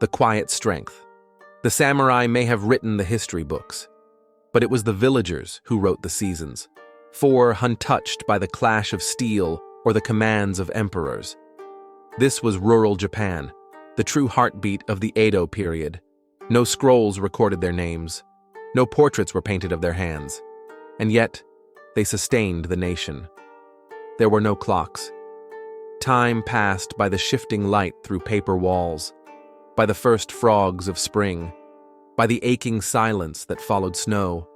the quiet strength. The samurai may have written the history books, but it was the villagers who wrote the seasons, for untouched by the clash of steel or the commands of emperors. This was rural Japan, the true heartbeat of the Edo period. No scrolls recorded their names, no portraits were painted of their hands, and yet they sustained the nation. There were no clocks. Time passed by the shifting light through paper walls, by the first frogs of spring, by the aching silence that followed snow.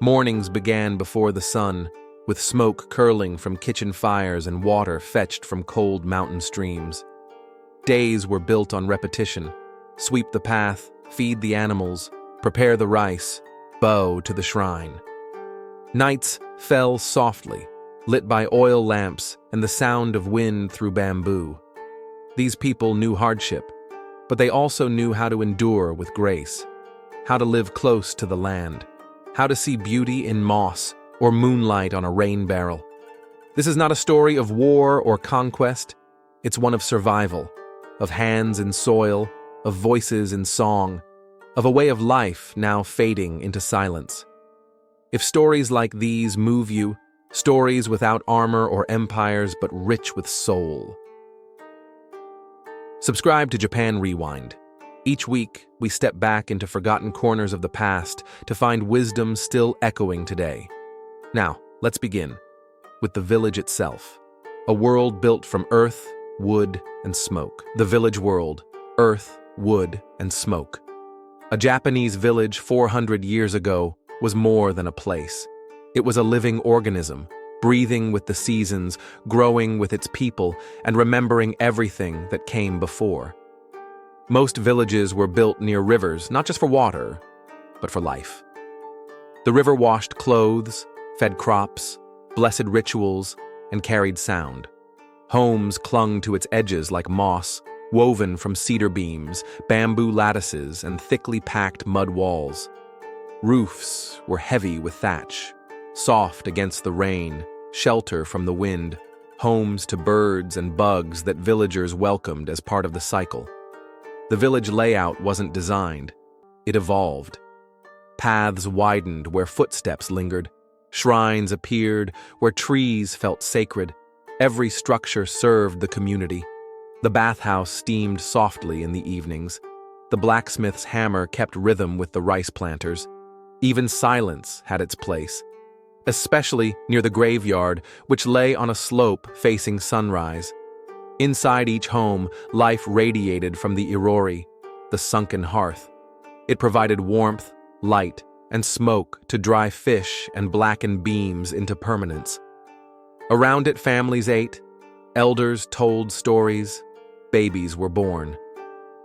Mornings began before the sun, with smoke curling from kitchen fires and water fetched from cold mountain streams. Days were built on repetition: sweep the path, feed the animals, prepare the rice, bow to the shrine. Nights fell softly, lit by oil lamps and the sound of wind through bamboo. These people knew hardship, but they also knew how to endure with grace, how to live close to the land, how to see beauty in moss or moonlight on a rain barrel. This is not a story of war or conquest. It's one of survival, of hands in soil, of voices in song, of a way of life now fading into silence. If stories like these move you, stories without armor or empires but rich with soul. Subscribe to Japan Rewind. Each week, we step back into forgotten corners of the past to find wisdom still echoing today. Now, let's begin with the village itself, a world built from earth, wood, and smoke. The village world, earth, wood, and smoke. A Japanese village 400 years ago was more than a place. It was a living organism, breathing with the seasons, growing with its people, and remembering everything that came before. Most villages were built near rivers, not just for water, but for life. The river washed clothes, fed crops, blessed rituals, and carried sound. Homes clung to its edges like moss, woven from cedar beams, bamboo lattices, and thickly packed mud walls. Roofs were heavy with thatch, soft against the rain, shelter from the wind, homes to birds and bugs that villagers welcomed as part of the cycle. The village layout wasn't designed, it evolved. Paths widened where footsteps lingered, shrines appeared where trees felt sacred. Every structure served the community. The bathhouse steamed softly in the evenings. The blacksmith's hammer kept rhythm with the rice planters. Even silence had its place, especially near the graveyard, which lay on a slope facing sunrise. Inside each home, life radiated from the irori, the sunken hearth. It provided warmth, light, and smoke to dry fish and blacken beams into permanence. Around it, families ate, elders told stories, babies were born.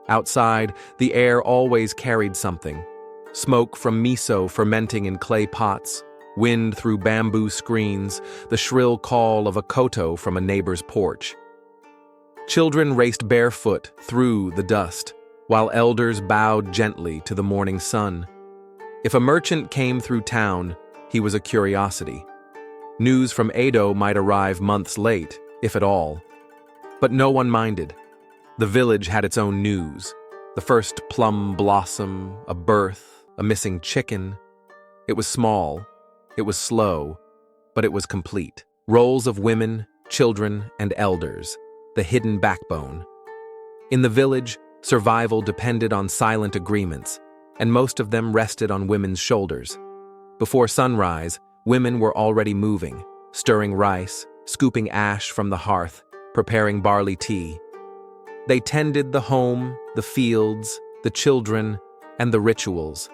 Outside, the air always carried something: smoke from miso fermenting in clay pots, wind through bamboo screens, the shrill call of a koto from a neighbor's porch. Children raced barefoot through the dust, while elders bowed gently to the morning sun. If a merchant came through town, he was a curiosity. News from Edo might arrive months late, if at all. But no one minded. The village had its own news: the first plum blossom, a birth, a missing chicken. It was small, it was slow, but it was complete. Roles of women, children, and elders, the hidden backbone. In the village, survival depended on silent agreements, and most of them rested on women's shoulders. Before sunrise, women were already moving, stirring rice, scooping ash from the hearth, preparing barley tea. They tended the home, the fields, the children, and the rituals.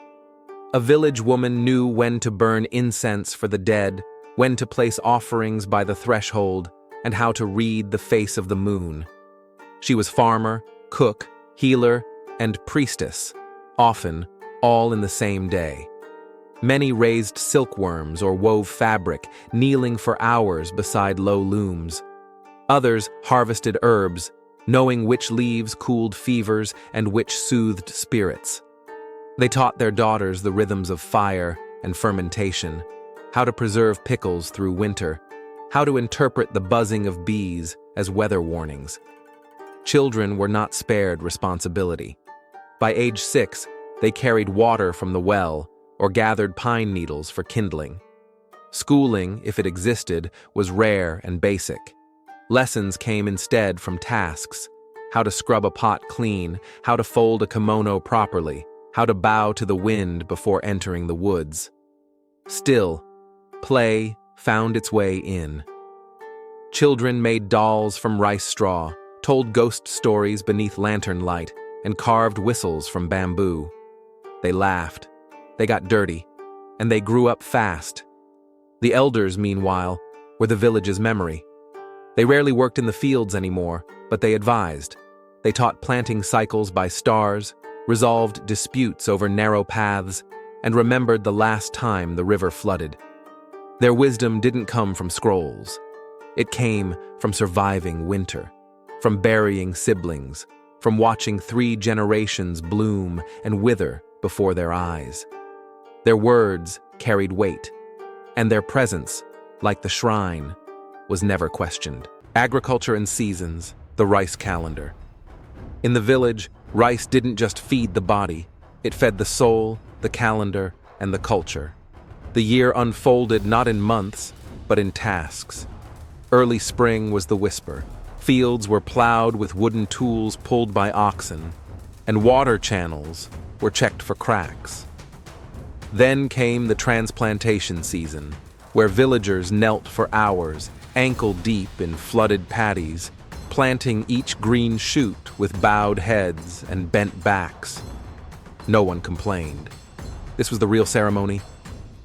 A village woman knew when to burn incense for the dead, when to place offerings by the threshold, and how to read the face of the moon. She was farmer, cook, healer, and priestess, often all in the same day. Many raised silkworms or wove fabric, kneeling for hours beside low looms. Others harvested herbs, knowing which leaves cooled fevers and which soothed spirits. They taught their daughters the rhythms of fire and fermentation, how to preserve pickles through winter, how to interpret the buzzing of bees as weather warnings. Children were not spared responsibility. By age 6, they carried water from the well or gathered pine needles for kindling. Schooling, if it existed, was rare and basic. Lessons came instead from tasks: how to scrub a pot clean, how to fold a kimono properly, how to bow to the wind before entering the woods. Still, play found its way in. Children made dolls from rice straw, told ghost stories beneath lantern light, and carved whistles from bamboo. They laughed, they got dirty, and they grew up fast. The elders, meanwhile, were the village's memory. They rarely worked in the fields anymore, but they advised. They taught planting cycles by stars, resolved disputes over narrow paths, and remembered the last time the river flooded. Their wisdom didn't come from scrolls. It came from surviving winter, from burying siblings, from watching 3 generations bloom and wither before their eyes. Their words carried weight, and their presence, like the shrine, was never questioned. Agriculture and seasons, the rice calendar. In the village, rice didn't just feed the body, it fed the soul, the calendar, and the culture. The year unfolded not in months, but in tasks. Early spring was the whisper. Fields were plowed with wooden tools pulled by oxen, and water channels were checked for cracks. Then came the transplantation season, where villagers knelt for hours, ankle-deep in flooded paddies, planting each green shoot with bowed heads and bent backs. No one complained. This was the real ceremony: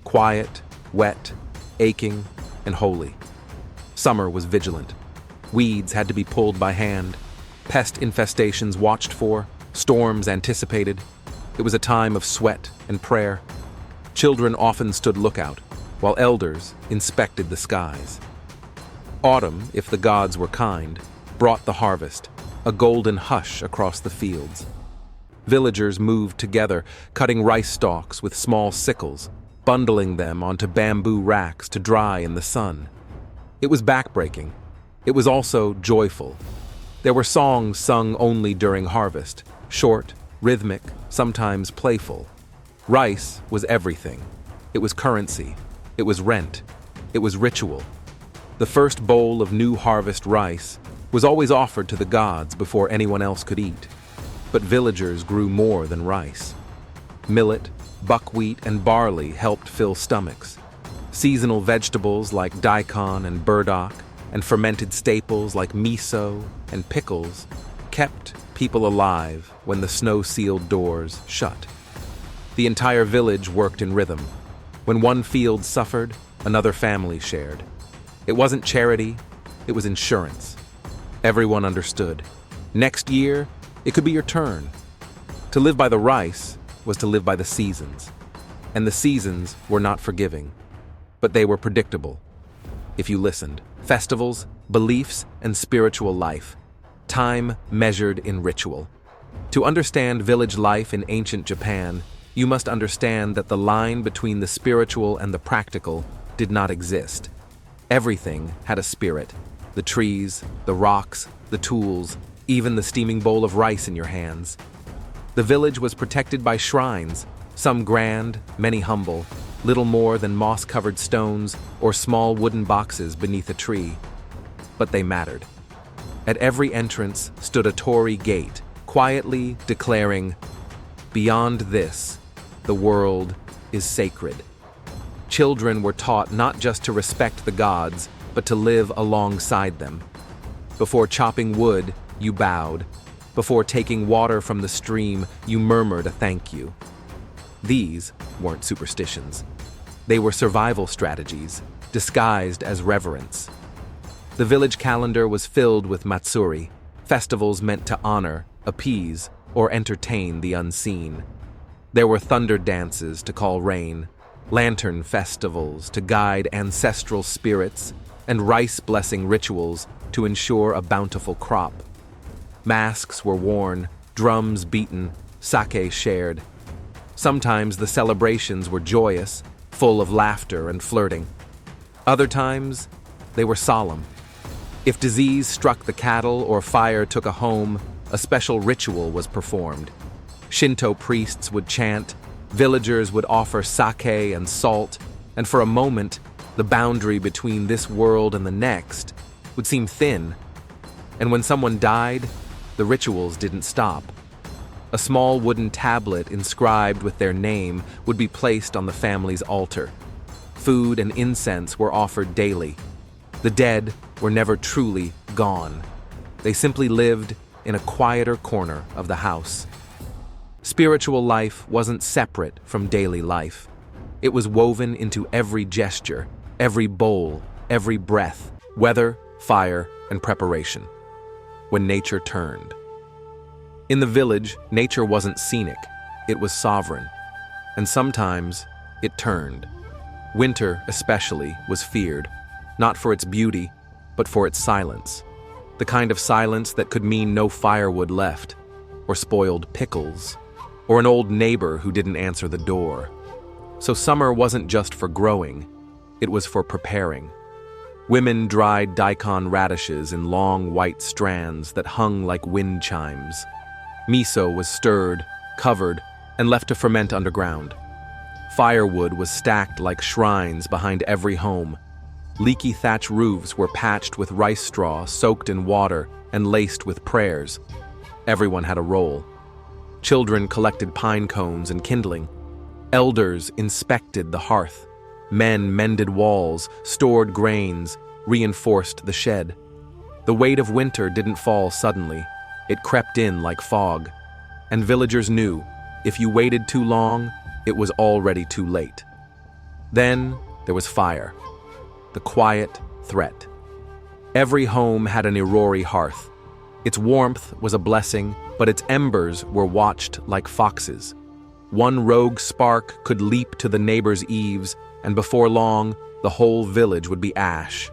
quiet, wet, aching, and holy. Summer was vigilant. Weeds had to be pulled by hand, pest infestations watched for, storms anticipated. It was a time of sweat and prayer. Children often stood lookout, while elders inspected the skies. Autumn, if the gods were kind, brought the harvest, a golden hush across the fields. Villagers moved together, cutting rice stalks with small sickles, bundling them onto bamboo racks to dry in the sun. It was backbreaking. It was also joyful. There were songs sung only during harvest, short, rhythmic, sometimes playful. Rice was everything. It was currency. It was rent. It was ritual. The first bowl of new harvest rice was always offered to the gods before anyone else could eat. But villagers grew more than rice. Millet, buckwheat, and barley helped fill stomachs. Seasonal vegetables like daikon and burdock, and fermented staples like miso and pickles kept people alive when the snow-sealed doors shut. The entire village worked in rhythm. When one field suffered, another family shared. It wasn't charity, it was insurance. Everyone understood. Next year, it could be your turn. To live by the rice was to live by the seasons. And the seasons were not forgiving, but they were predictable. If you listened, festivals, beliefs, and spiritual life. Time measured in ritual. To understand village life in ancient Japan, you must understand that the line between the spiritual and the practical did not exist. Everything had a spirit. The trees, the rocks, the tools, even the steaming bowl of rice in your hands. The village was protected by shrines, some grand, many humble, little more than moss-covered stones or small wooden boxes beneath a tree. But they mattered. At every entrance stood a torii gate, quietly declaring, "Beyond this, the world is sacred." Children were taught not just to respect the gods, but to live alongside them. Before chopping wood, you bowed. Before taking water from the stream, you murmured a thank you. These weren't superstitions. They were survival strategies, disguised as reverence. The village calendar was filled with matsuri, festivals meant to honor, appease, or entertain the unseen. There were thunder dances to call rain, lantern festivals to guide ancestral spirits, and rice-blessing rituals to ensure a bountiful crop. Masks were worn, drums beaten, sake shared. Sometimes the celebrations were joyous, full of laughter and flirting. Other times, they were solemn. If disease struck the cattle or fire took a home, a special ritual was performed. Shinto priests would chant, villagers would offer sake and salt, and for a moment, the boundary between this world and the next would seem thin. And when someone died, the rituals didn't stop. A small wooden tablet inscribed with their name would be placed on the family's altar. Food and incense were offered daily. The dead were never truly gone. They simply lived in a quieter corner of the house. Spiritual life wasn't separate from daily life. It was woven into every gesture, every bowl, every breath, weather, fire, and preparation. When nature turned. In the village, nature wasn't scenic, it was sovereign. And sometimes, it turned. Winter, especially, was feared, not for its beauty, but for its silence. The kind of silence that could mean no firewood left, or spoiled pickles, or an old neighbor who didn't answer the door. So summer wasn't just for growing, it was for preparing. Women dried daikon radishes in long white strands that hung like wind chimes. Miso was stirred, covered, and left to ferment underground. Firewood was stacked like shrines behind every home. Leaky thatch roofs were patched with rice straw soaked in water and laced with prayers. Everyone had a role. Children collected pine cones and kindling. Elders inspected the hearth. Men mended walls, stored grains, reinforced the shed. The weight of winter didn't fall suddenly. It crept in like fog. And villagers knew, if you waited too long, it was already too late. Then there was fire. The quiet threat. Every home had an Irori hearth. Its warmth was a blessing, but its embers were watched like foxes. One rogue spark could leap to the neighbor's eaves, and before long, the whole village would be ash.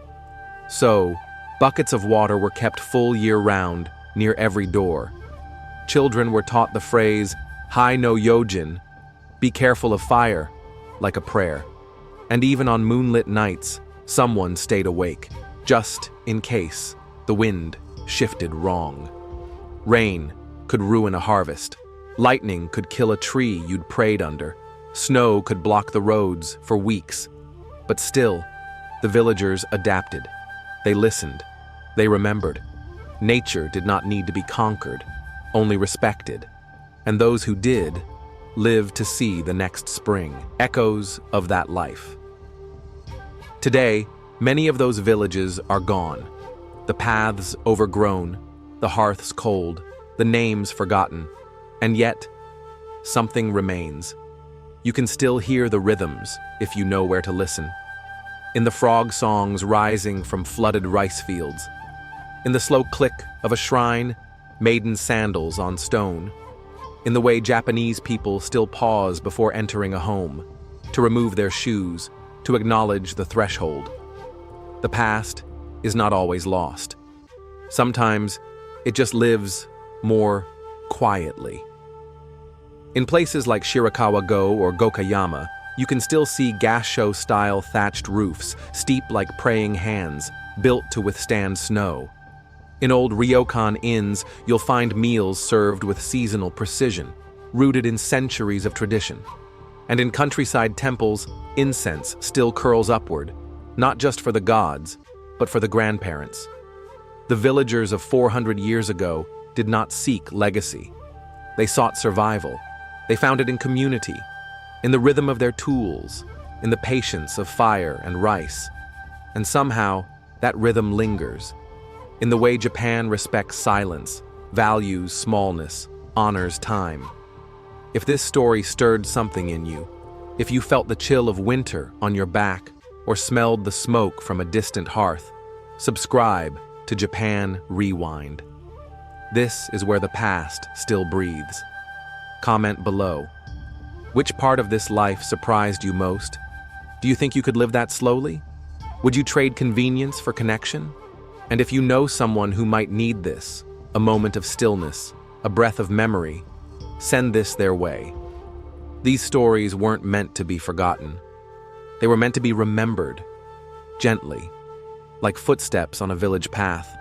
So, buckets of water were kept full year-round, near every door. Children were taught the phrase, "Hai no yojin," be careful of fire, like a prayer. And even on moonlit nights, someone stayed awake, just in case the wind shifted wrong. Rain could ruin a harvest. Lightning could kill a tree you'd prayed under. Snow could block the roads for weeks. But still, the villagers adapted. They listened. They remembered. Nature did not need to be conquered, only respected. And those who did lived to see the next spring, echoes of that life. Today, many of those villages are gone. The paths overgrown, the hearths cold, the names forgotten. And yet, something remains. You can still hear the rhythms if you know where to listen. In the frog songs rising from flooded rice fields. In the slow click of a shrine, maiden sandals on stone. In the way Japanese people still pause before entering a home, to remove their shoes, to acknowledge the threshold. The past is not always lost. Sometimes it just lives more quietly. In places like Shirakawa-go or Gokayama, you can still see gasho-style thatched roofs, steep like praying hands, built to withstand snow. In old ryokan inns, you'll find meals served with seasonal precision, rooted in centuries of tradition. And in countryside temples, incense still curls upward, not just for the gods, but for the grandparents. The villagers of 400 years ago did not seek legacy. They sought survival. They found it in community, in the rhythm of their tools, in the patience of fire and rice. And somehow, that rhythm lingers. In the way Japan respects silence, values smallness, honors time. If this story stirred something in you, if you felt the chill of winter on your back or smelled the smoke from a distant hearth, subscribe to Japan Rewind. This is where the past still breathes. Comment below. Which part of this life surprised you most? Do you think you could live that slowly? Would you trade convenience for connection? And if you know someone who might need this, a moment of stillness, a breath of memory, send this their way. These stories weren't meant to be forgotten. They were meant to be remembered, gently, like footsteps on a village path.